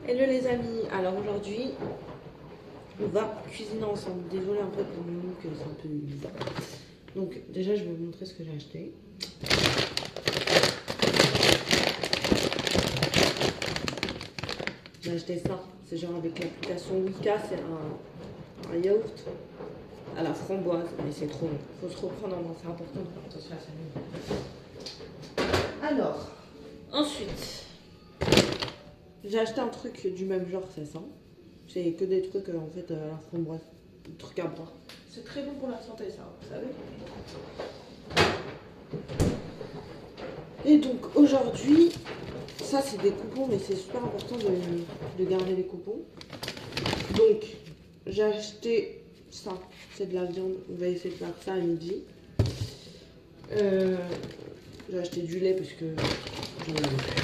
Hello les amis, alors aujourd'hui on va cuisiner ensemble. Désolée un peu pour mon look, c'est un peu bizarre. Donc déjà je vais vous montrer ce que j'ai acheté. J'ai acheté ça, c'est genre avec l'application Wika, c'est un yaourt à la framboise, mais c'est trop bon. Faut se reprendre en main, c'est important de faire attention à ça. Alors, ensuite, j'ai acheté un truc du même genre, c'est ça. C'est que des trucs en fait à la framboise, des trucs à boire. C'est très bon pour la santé ça, vous savez. Et donc aujourd'hui, ça c'est des coupons, mais c'est super important de garder les coupons. Donc j'ai acheté ça, c'est de la viande, on va essayer de faire ça à midi. J'ai acheté du lait parce que j'en avais plus.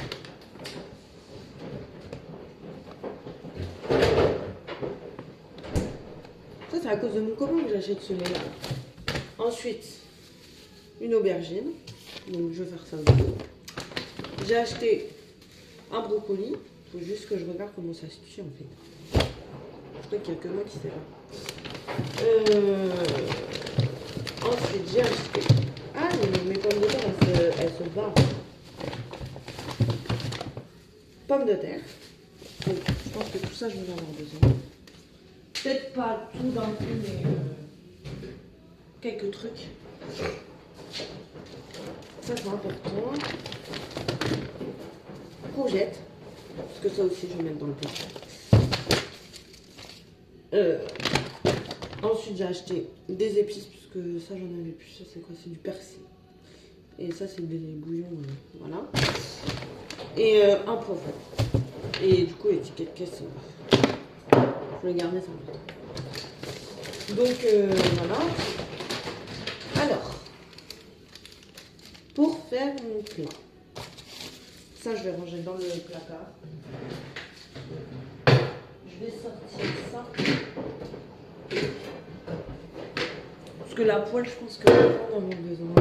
Ça c'est à cause de mon copain que j'achète ce lait là. Ensuite, une aubergine, donc je vais faire ça aussi. J'ai acheté un brocoli, il faut juste que je regarde comment ça se tue en fait. Je crois qu'il n'y a que moi qui sais pas. Ensuite, j'ai acheté. Ah, mes pommes de terre, elles se barrent. Pommes de terre. Donc, je pense que tout ça, je vais en avoir besoin. Peut-être pas tout d'un coup, mais quelques trucs. Ça, c'est important. Courgettes. Parce que ça aussi, je vais mettre dans le plat. Ensuite, j'ai acheté des épices, parce que ça, j'en avais plus. Ça, c'est quoi? C'est du persil. Et ça, c'est des bouillons, voilà. Et un poivron. Et du coup, l'étiquette caisse, faut le garder, c'est important. Donc, voilà. Alors, pour faire mon plat, ça, je vais ranger dans le placard. Je vais sortir ça. Parce que la poêle, je pense que on en a besoin.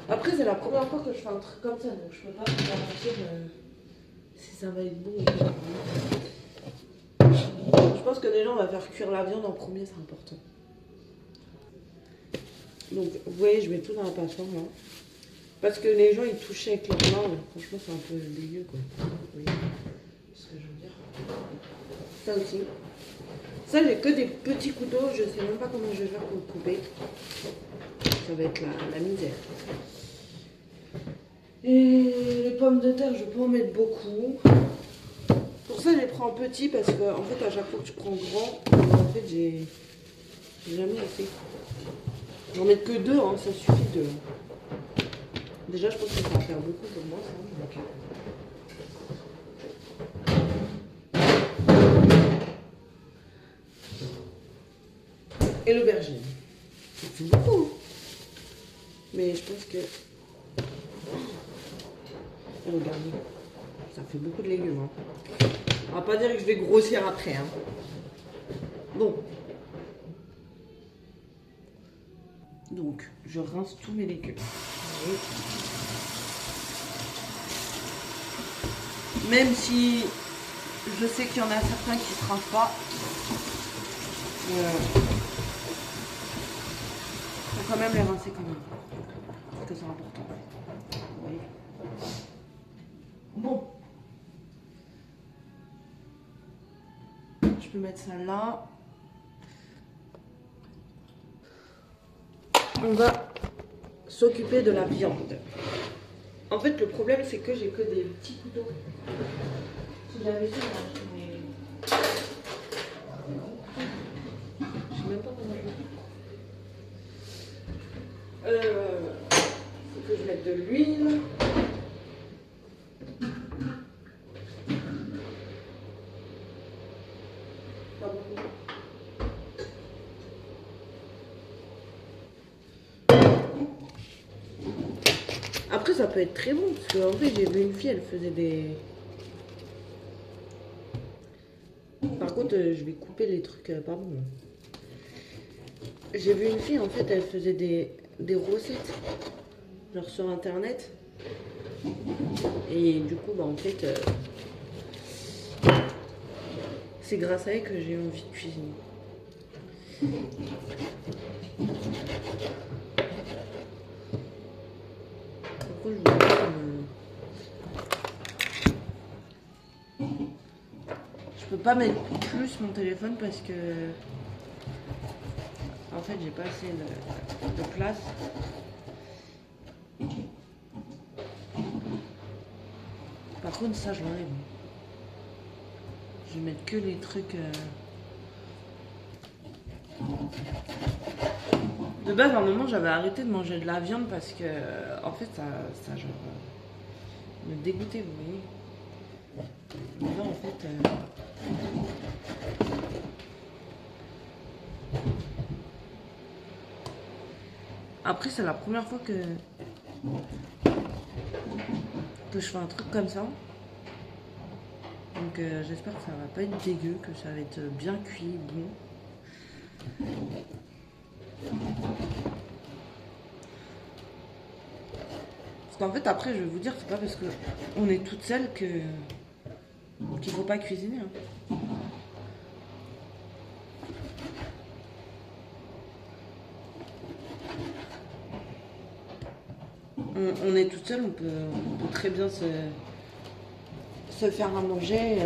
Après, c'est la première fois que je fais un truc comme ça, donc je peux pas vous garantir si ça va être bon ou pas. Je pense que déjà, on va faire cuire la viande en premier, c'est important. Donc, vous voyez, je mets tout dans la passoire là. Parce que les gens, ils touchaient avec leurs mains, franchement, c'est un peu dégueu quoi. Vous voyez ce que je veux dire? Ça aussi. Ça, j'ai que des petits couteaux, je sais même pas comment je vais faire pour le couper. Ça va être la misère. Et les pommes de terre, je peux en mettre beaucoup. Pour ça, je les prends en petit parce que, en fait, à chaque fois que je prends grand, en fait, j'ai jamais assez. J'en mets que deux, hein, ça suffit de. Déjà, je pense que ça va faire beaucoup pour moi, ça. Et l'aubergine. C'est beaucoup. Mais je pense que. Regardez. Ça fait beaucoup de légumes. Hein. On va pas dire que je vais grossir après. Hein. Bon. Donc, je rince tous mes légumes. Même si je sais qu'il y en a certains qui ne rincent pas. Faut quand même les rincer quand même. Parce que c'est important. Vous voyez. Bon. Je peux mettre ça là. On va s'occuper de la viande. En fait, le problème, c'est que j'ai que des petits couteaux. Si j'avais ça, mais... Je sais même pas comment je vais. Faut que je mette de l'huile. Pas beaucoup. Après, ça peut être très bon, parce qu'en fait, j'ai vu une fille, elle faisait des... Par contre, je vais couper les trucs pas bons. J'ai vu une fille, en fait, elle faisait des recettes, genre sur Internet. Et du coup, bah, en fait, C'est grâce à elle que j'ai eu envie de cuisiner. Pourquoi je voulais pas Je peux pas mettre plus mon téléphone parce que en fait j'ai pas assez de place. Par contre ça je l'enlève. Je vais mettre que les trucs De base à un moment j'avais arrêté de manger de la viande parce que en fait ça genre me dégoûtait, vous voyez. Mais là en fait après c'est la première fois que je fais un truc comme ça. Donc j'espère que ça va pas être dégueu, que ça va être bien cuit, bon. Parce qu'en fait après je vais vous dire, c'est pas parce que on est toute seule qu'il faut pas cuisiner. Hein. On est toute seule, on peut très bien se faire à manger,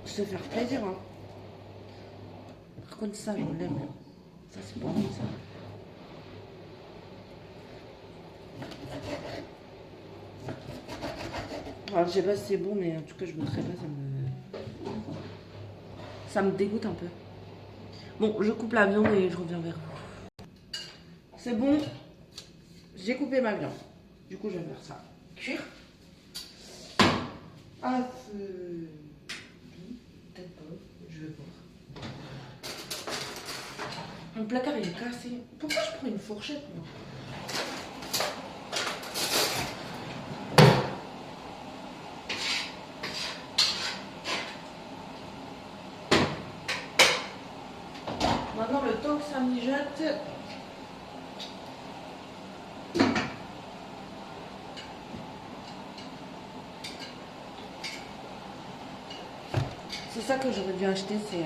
se faire plaisir. Hein. Par contre ça je l'aime. Ça c'est pour moi ça. Alors, je sais pas si c'est bon, mais en tout cas je goûterai pas, ça me dégoûte un peu. Bon, je coupe la viande et je reviens vers vous. C'est bon, j'ai coupé ma viande. Du coup je vais faire ça cuire. Ah, peut-être pas, je vais voir. Mon placard il est cassé. Pourquoi je prends une fourchette moi? Maintenant le temps que ça mijote. C'est ça que j'aurais dû acheter, c'est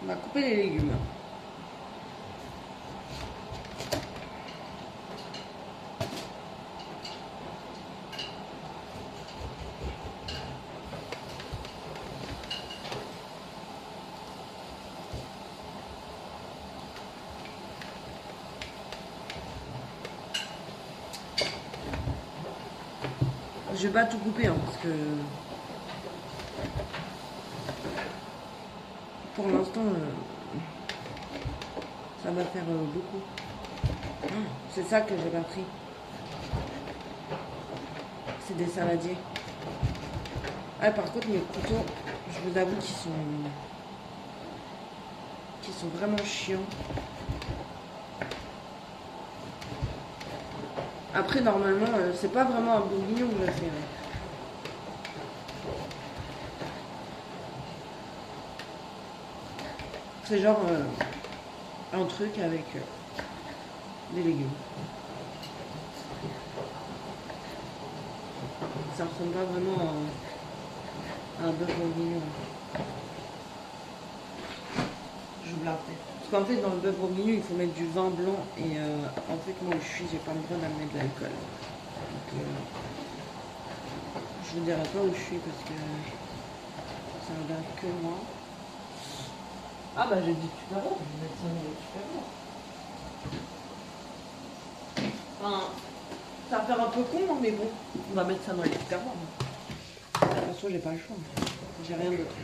on va couper les légumes. Je vais pas tout couper hein, parce que pour l'instant ça va faire beaucoup. C'est ça que j'ai pas pris. C'est des saladiers. Ah, par contre mes couteaux, je vous avoue qu'ils sont vraiment chiants. Après normalement c'est pas vraiment un bourguignon que je fais. Hein. C'est genre un truc avec des légumes. Ça ressemble pas vraiment à un beurre bourguignon. Je vous la refais. Parce qu'en fait dans le beurre bourguignon il faut mettre du vin blanc et en fait moi où je suis j'ai pas le droit d'amener de l'alcool. Donc je vous dirai pas où je suis parce que ça ne regarde que moi. Ah bah j'ai dit tout à l'heure, je vais mettre ça dans le tupperware. Enfin, ça va faire un peu con, mais bon, on va mettre ça dans les tupperware. De toute façon, j'ai pas le choix. J'ai rien d'autre.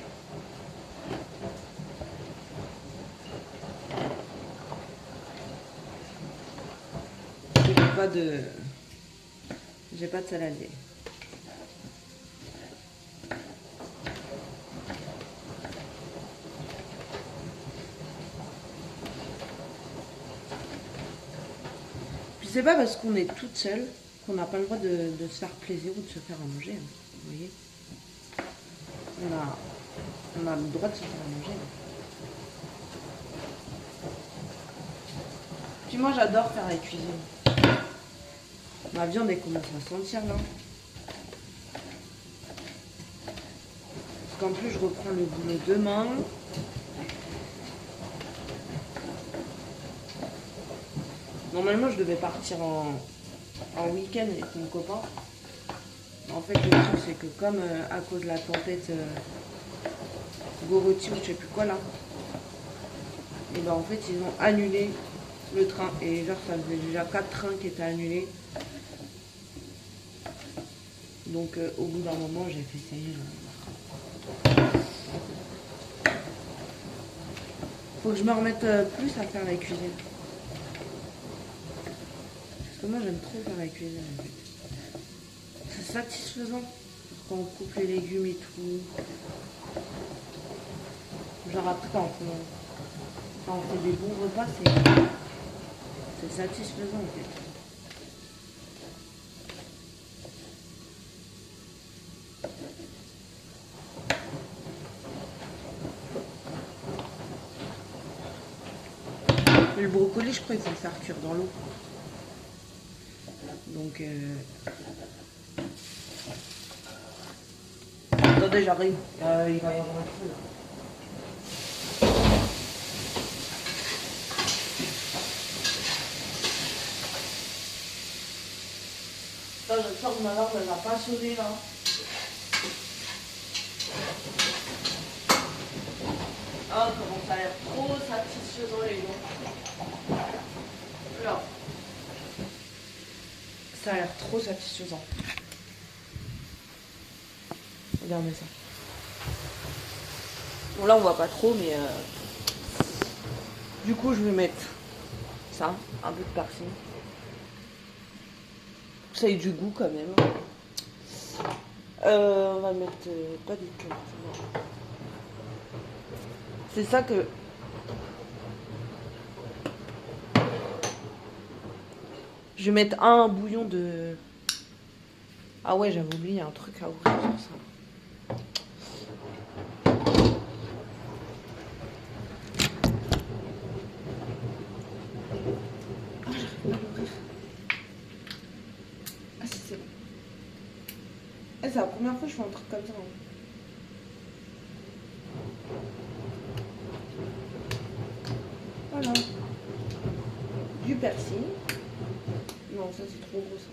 J'ai pas de saladier. C'est pas parce qu'on est toute seule qu'on n'a pas le droit de se faire plaisir ou de se faire à manger. Hein, vous voyez, on a le droit de se faire à manger. Hein. Puis moi j'adore faire la cuisine. Ma viande elle commence à sentir là. Parce qu'en plus je reprends le boulot demain. Normalement je devais partir en week-end avec mon copain. En fait le truc c'est que comme à cause de la tempête Goroti ou je sais plus quoi là, et ben en fait ils ont annulé le train. Et genre ça faisait déjà 4 trains qui étaient annulés. Donc au bout d'un moment j'ai fait ça. Faut que je me remette plus à faire la cuisine. Parce que moi j'aime trop faire la cuisine en fait. C'est satisfaisant quand on coupe les légumes et tout. Genre après quand on fait des bons repas, c'est satisfaisant en fait. Mais le brocoli, je crois qu'il faut le faire cuire dans l'eau. Donc attendez, j'arrive. Il va y avoir un feu là. Là, je sors de ma lampe, elle va pas sonner là. Ah, comment ça a l'air trop satisfaisant les gars. Là. Ça a l'air trop satisfaisant. Regardez ça. Bon là on voit pas trop mais du coup je vais mettre ça, un peu de persil. Ça ait du goût quand même. On va mettre pas du cœur. C'est ça que je vais mettre un bouillon de. Ah ouais, j'avais oublié un truc à ouvrir sur ça. Ah, j'arrive pas à l'ouvrir. Ah si, c'est bon. Eh, c'est la première fois que je fais un truc comme ça. Hein. Voilà. Du persil. Non, ça c'est trop gros ça.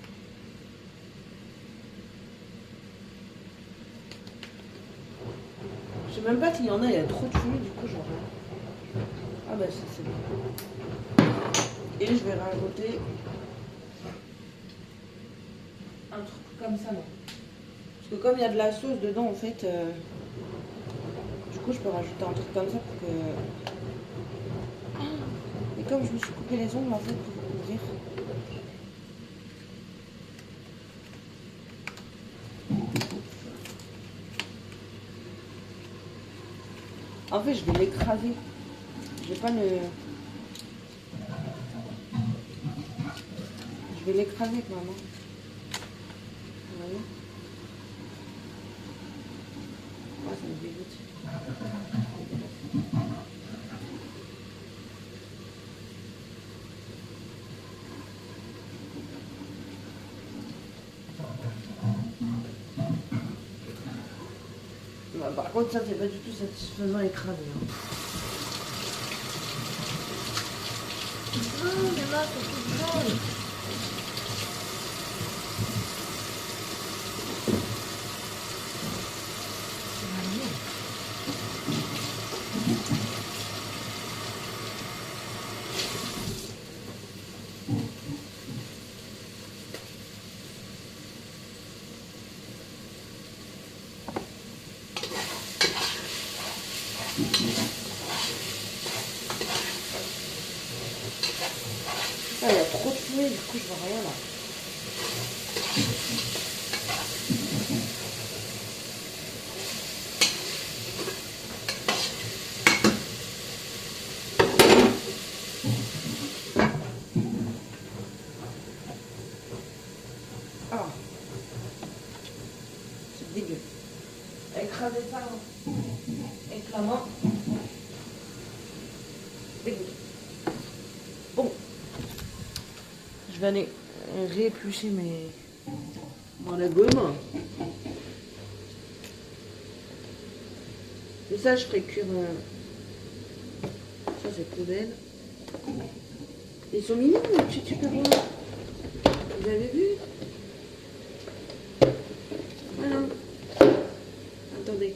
Je sais même pas s'il y en a, il y a trop de fumée, du coup j'en ai. Ah bah ça c'est bon. Et je vais rajouter un truc comme ça, non. Parce que comme il y a de la sauce dedans, en fait, du coup je peux rajouter un truc comme ça pour que... Et comme je me suis coupé les ongles, en fait, pour ouvrir. En fait, je vais l'écraser. Je vais pas le... Je vais l'écraser avec ma main. Vous voyez ? Ah, ça me dégoûte. Bah, par contre, ça, c'est pas du tout satisfaisant à écraser. Hein. Oh, mais là, c'est tout drôle. Ah, il y a trop de fumée, du coup, je vois rien là. Ah, c'est dégueu. Écraser ça hein. Avec la main. Dégoût. Bon. Je vais aller rééplucher mes... Bon, la gomme. Et ça, je ferai cuire. Ça, c'est poubelle. Ils sont mignons, les petits tupperwares. Vous avez vu? Voilà. Attendez.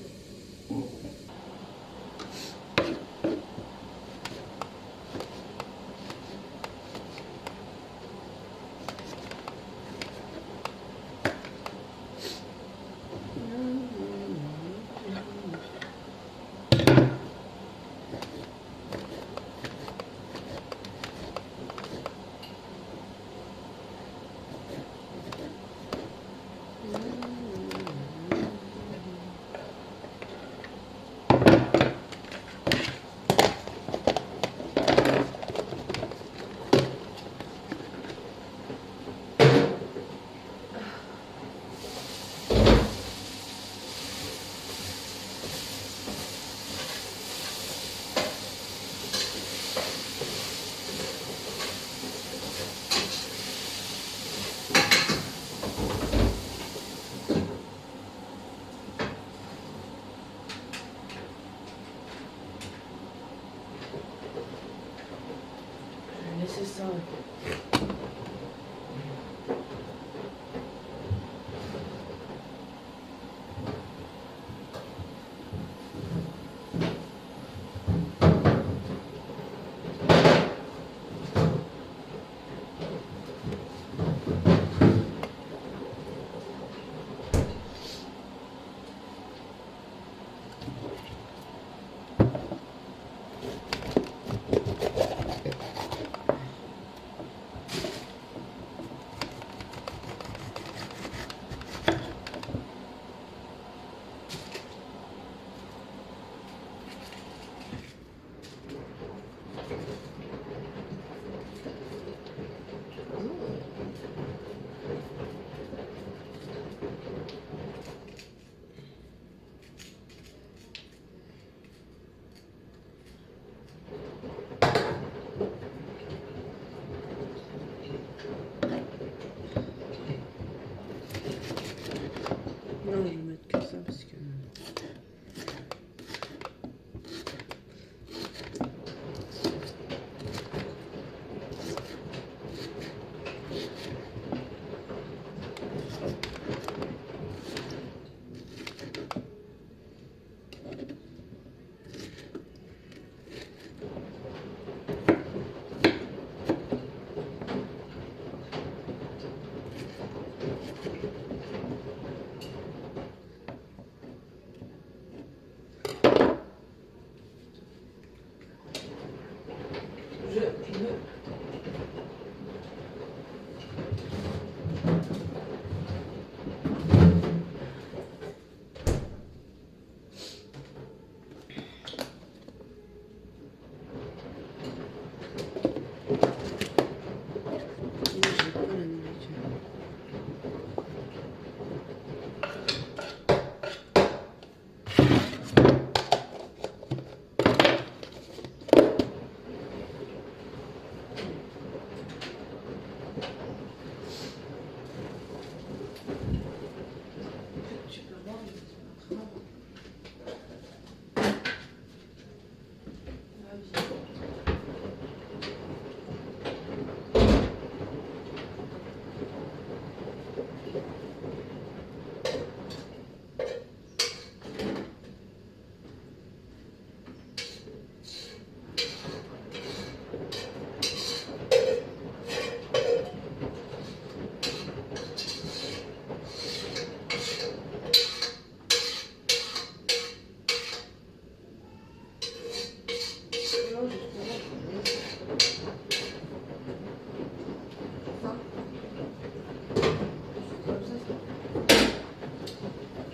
C'est ça. Non, je vais mettre que ça parce que...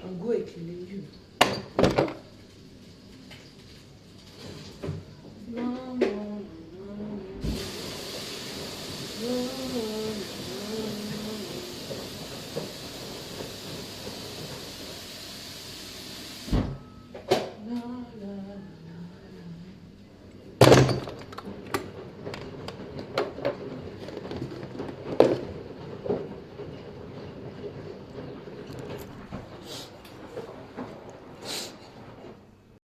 Un goût avec les légumes.